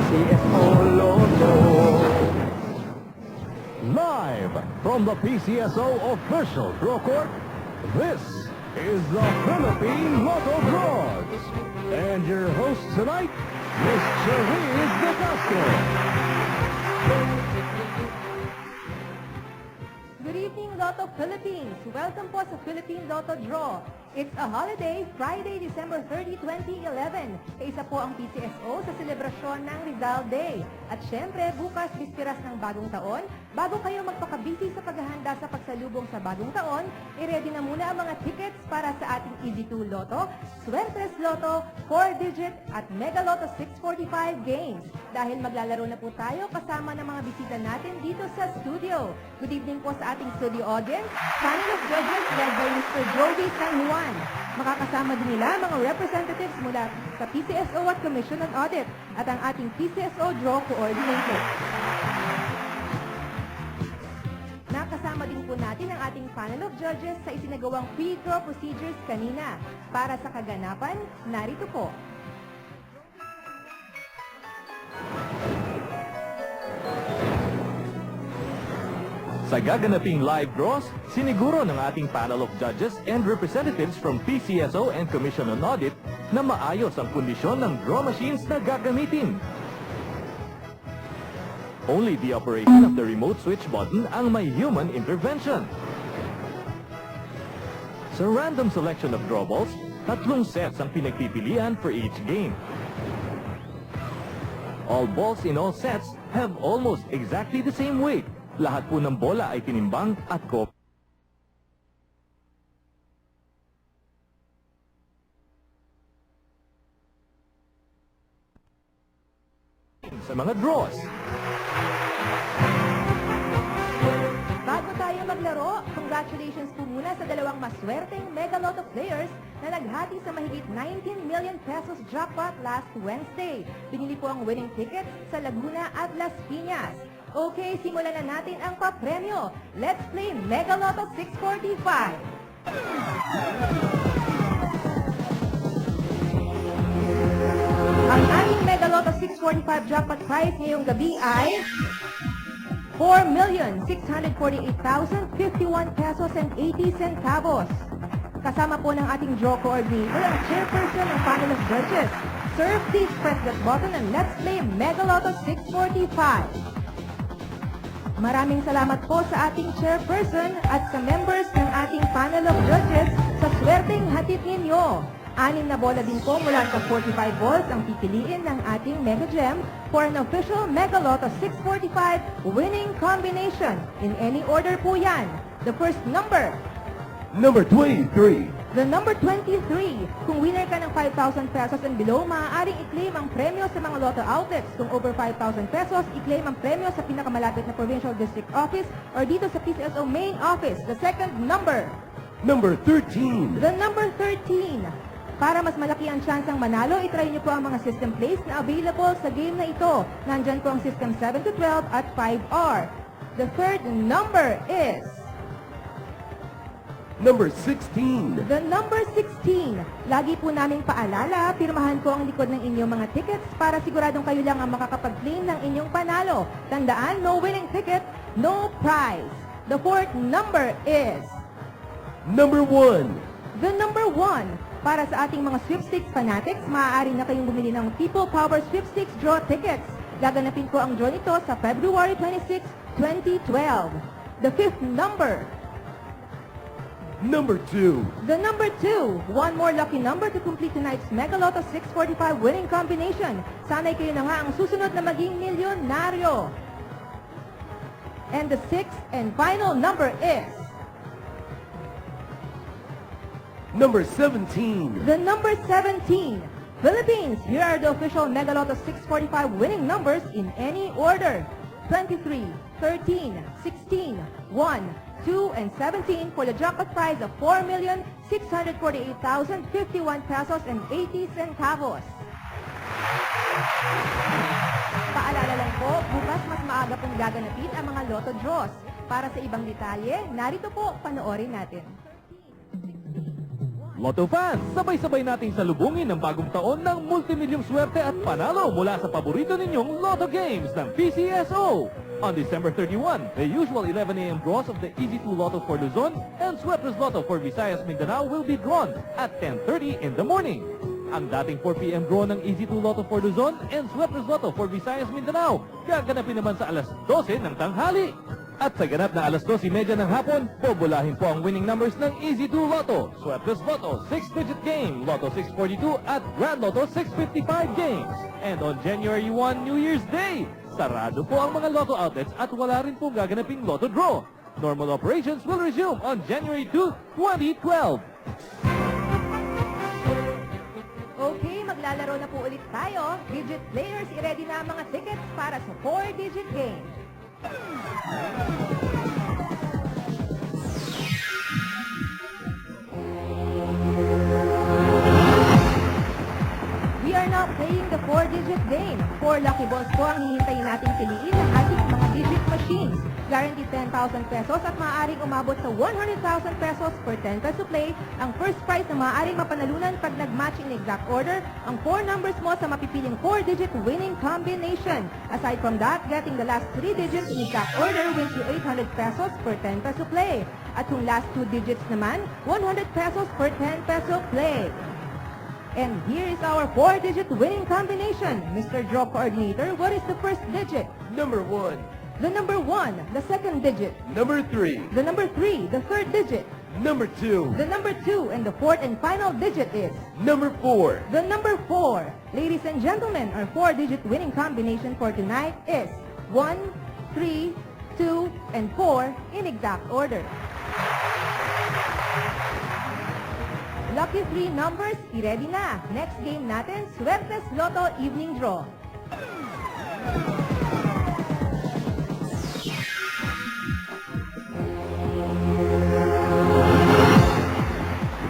PCSO Lotto. Live from the PCSO official draw court, this is the Philippine Lotto Draws. And your host tonight, Miss Cherise De Castro. Good evening, Lotto Philippines. Welcome po sa Philippine Lotto Draw. It's a holiday, Friday, December 30, 2011. Isa po ang PCSO sa selebrasyon ng Rizal Day. At syempre, bukas, bispiras ng bagong taon. Bago kayo magpakabisi sa paghahanda sa pagsalubong sa bagong taon, i-ready na muna ang mga tickets para sa ating Easy 2 Lotto, Suertes Lotto, 4-digit at Mega Lotto 645 games. Dahil maglalaro na po tayo kasama ng mga bisita natin dito sa studio. Good evening po sa ating studio audience, panel of judges led by Mr. Joby San Juan. Makakasama din nila mga representatives mula sa PCSO at Commission on Audit at ang ating PCSO Draw Coordinator. Nakasama din po natin ang ating panel of judges sa isinagawang pre-draw procedures kanina. Para sa kaganapan, narito po. Sa gaganaping live draws, siniguro ng ating panel of judges and representatives from PCSO and Commission on Audit na maayos ang kondisyon ng draw machines na gagamitin. Only the operation of the remote switch button ang may human intervention. Sa random selection of draw balls, 3 sets ang pinagpipilian for each game. All balls in all sets have almost exactly the same weight. Lahat po ng bola ay tinimbang at sa mga draws. Bago tayo maglaro, congratulations po muna sa dalawang maswerteng Mega Lotto players na naghati sa mahigit 19 million pesos jackpot last Wednesday. Binili po ang winning tickets sa Laguna at Las Piñas. Okay, simulan na natin ang papremyo. Let's play Mega Lotto 645. Ang ating Mega Lotto 645 jackpot prize ngayong gabi ay 4,648,051 pesos and 80 centavos. Kasama po ng ating draw coordinator ang chairperson ng panel of judges. Sir, please press that button and let's play Mega Lotto 645. Maraming salamat po sa ating chairperson at sa members ng ating panel of judges sa swerteng hatid ninyo. 6 na bola din po mula sa 45 balls ang pipiliin ng ating Mega Gem for an official Mega Lotto 645 winning combination. In any order po yan. The first number. Number 23. The number 23. Kung winner ka ng 5,000 pesos and below, maaaring i-claim ang premyo sa mga Lotto outlets. Kung over 5,000 pesos, i-claim ang premyo sa pinakamalapit na Provincial District Office or dito sa PCSO Main Office. The second number. Number 13. The number 13. Para mas malaki ang tsansang manalo, itry niyo po ang mga system plays na available sa game na ito. Nandyan po ang system 7 to 12 at 5R. The third number is Number 16. the number 16. Lagi po naming paalala, pirmahan po ang likod ng inyong mga tickets para siguradong kayo lang ang makakapag-claim ng inyong panalo. Tandaan, no winning ticket, no prize. The fourth number is Number 1. the number 1. Para sa ating mga sweepstakes fanatics, maaari na kayong bumili ng People Power Sweepstakes Draw tickets. Gaganapin po ang draw nito sa February 26, 2012. The fifth number. Number 2. The number 2. One more lucky number to complete tonight's Mega Lotto 645 winning combination. Sana'y kayo na nga ang susunod na maging milyonaryo. And the sixth and final number is Number 17. the number 17. Philippines, here are the official Mega Lotto 645 winning numbers in any order. 23, 13, 16, 1, 2, and 17 for the jackpot prize of 4,648,051 pesos and 80 centavos. Paalala lang po, bukas mas maaga pong gaganapin ang mga Lotto draws. Para sa ibang detalye, narito po, panoorin natin. Lotto fans, sabay-sabay nating salubungin ang bagong taon ng multimilyong swerte at panalo mula sa paborito ninyong Lotto games ng PCSO. On December 31, the usual 11 a.m. draws of the Easy 2 Lotto for Luzon and Swepless Lotto for Visayas Mindanao will be drawn at 10:30 in the morning. Ang dating 4 p.m. draw ng Easy 2 Lotto for Luzon and Swepless Lotto for Visayas Mindanao gaganapin naman sa alas 12 ng tanghali. At sa ganap na alas 12:30 ng hapon, bobolahin po ang winning numbers ng Easy 2 Lotto, Swepless Lotto 6-digit game, Lotto 642 at Grand Lotto 655 games. And on January 1, New Year's Day, sarado po ang mga Lotto outlets at wala rin pong gaganaping Lotto draw. Normal operations will resume on January 2, 2012. Okay, maglalaro na po ulit tayo. Digit players, i-ready na ang mga tickets para sa 4-digit game. We are now playing the 4-digit game. 4 lucky balls po ang hihintayin nating piliin ng ating mga digit machines. Guaranteed 10,000 pesos at maaaring umabot sa 100,000 pesos per 10 peso play. Ang first prize na maaaring mapanalunan pag nag-match in exact order ang 4 numbers mo sa mapipiling 4-digit winning combination. Aside from that, getting the last 3 digits in exact order wins you 800 pesos per 10 peso play. At yung last 2 digits naman, 100 pesos per 10 peso play. And here is our 4-digit winning combination. Mr. Draw Coordinator, what is the first digit? Number 1. The number 1, the second digit. Number 3. The number 3, the third digit. Number 2. The number 2 and the fourth and final digit is Number 4. the number 4. Ladies and gentlemen, our 4-digit winning combination for tonight is 1, 3, 2, and 4 in exact order. Lucky 3 numbers, i-ready na. Next game natin, Swepless Lotto Evening Draw.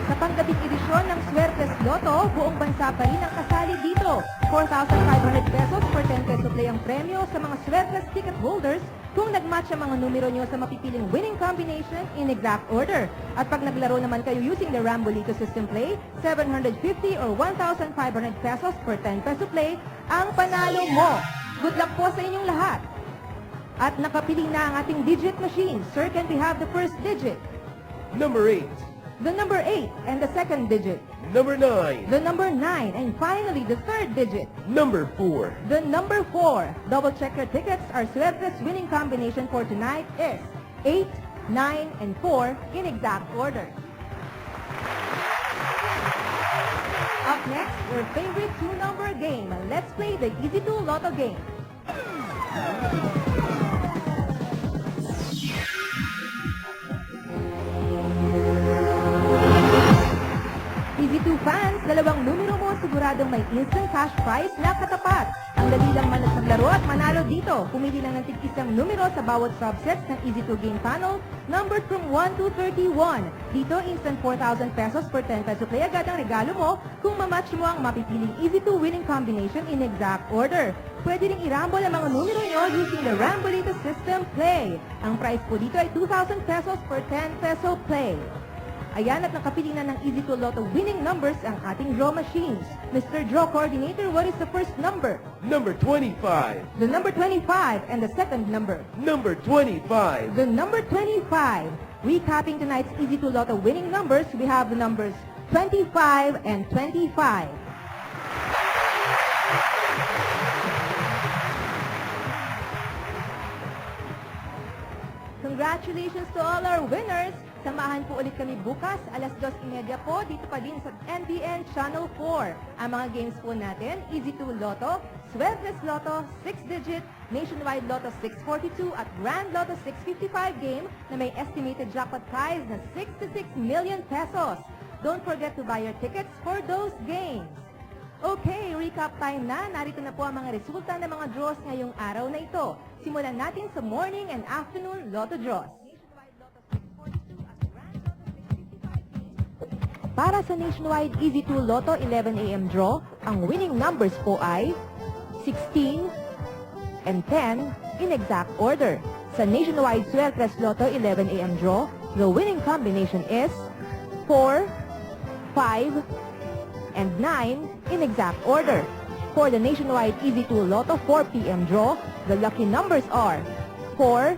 Sa panggabing edisyon ng Swepless Lotto, buong bansa pa rin ang kasali dito. 4,500 pesos per 10 peso play ang premyo sa mga Swepless ticket holders kung nag-match ang mga numero nyo sa mapipiling winning combination in exact order. At pag naglaro naman kayo using the Rambolito system play, 750 or 1,500 pesos per 10 peso play ang panalo mo. Good luck po sa inyong lahat. At nakapili na ang ating digit machine. Sir, can we have the first digit? Number 8. The number 8 and the second digit. Number 9. The number 9 and finally the third digit. Number 4. The number 4. Double check your tickets. Our Swepless winning combination for tonight is 8, 9, and 4 in exact order. Up next, your favorite 2-number game. Let's play the Easy 2 Lotto game. Easy 2 fans, dalawang numero mo siguradong may instant cash prize na katapat. Ang dali lang man at maglaro at manalo dito. Pumili lang ng tig-isang numero sa bawat subsets ng Easy 2 game panel, numbered from 1 to 31. Dito, instant 4,000 pesos per 10 peso play agad ang regalo mo kung mamatch mo ang mapipiling Easy 2 winning combination in exact order. Pwede ring irambol ang mga numero nyo using the Rambolito system play. Ang prize po dito ay 2,000 pesos per 10 peso play. Ayan at nakapili na ng Easy 2 Lotto winning numbers ang ating draw machines. Mr. Draw Coordinator, what is the first number? Number 25. The number 25 and the second number. Number 25. The number 25. Recapping tonight's Easy 2 Lotto winning numbers, we have the numbers 25 and 25. Congratulations to all our winners! Samahan po ulit kami bukas, alas 2:30 po, dito pa din sa NBN Channel 4. Ang mga games po natin, Easy 2 Lotto, Swepless Lotto, 6-digit, Nationwide Lotto 642 at Grand Lotto 655 game na may estimated jackpot prize na 66 million pesos. Don't forget to buy your tickets for those games. Okay, recap time na. Narito na po ang mga resulta ng mga draws ngayong araw na ito. Simulan natin sa morning and afternoon Lotto draws. Para sa Nationwide Easy 2 Lotto 11 a.m. draw, ang winning numbers po ay 16 and 10 in exact order. Sa Nationwide Swepless Lotto 11 a.m. draw, the winning combination is 4, 5, and 9 in exact order. For the nationwide Easy 2 Lotto 4 p.m. draw, the lucky numbers are 4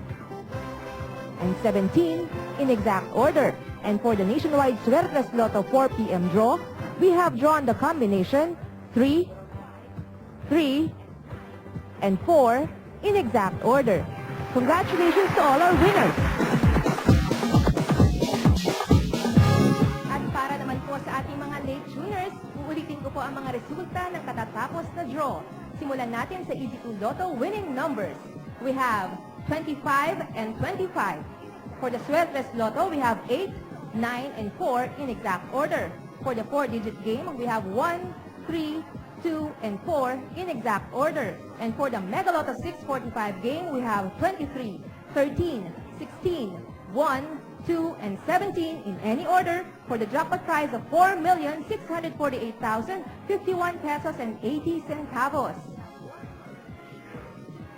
and 17 in exact order. And for the nationwide Suertes Lotto 4 p.m. draw, we have drawn the combination 3, 3, and 4 in exact order. Congratulations to all our winners! At para naman po sa ating mga late tuners, uulitin ko po ang mga resulta ng katatapos na draw. Simulan natin sa Easy 2 Lotto winning numbers. We have 25 and 25. For the Suertes Lotto, we have 8, 9, and 4 in exact order. For the 4-digit game, we have 1, 3, 2, and 4 in exact order. And for the Mega Lotto 645 game, we have 23, 13, 16, 1, 2, and 17 in any order for the jackpot prize of 4,648,051 pesos and 80 centavos.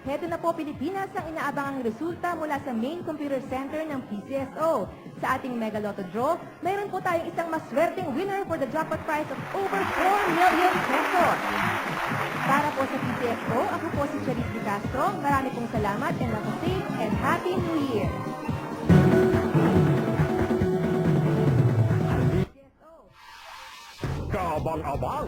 Heto na po Pilipinas ang inaabangang resulta mula sa main computer center ng PCSO. Sa ating Mega Lotto draw, mayroon po tayong isang maswerteng winner for the jackpot prize of over 4 million pesos. Para po sa PCSO, ako po si Charis De Castro. Marami pong salamat and have a safe and happy New Year. Kaabang-abang!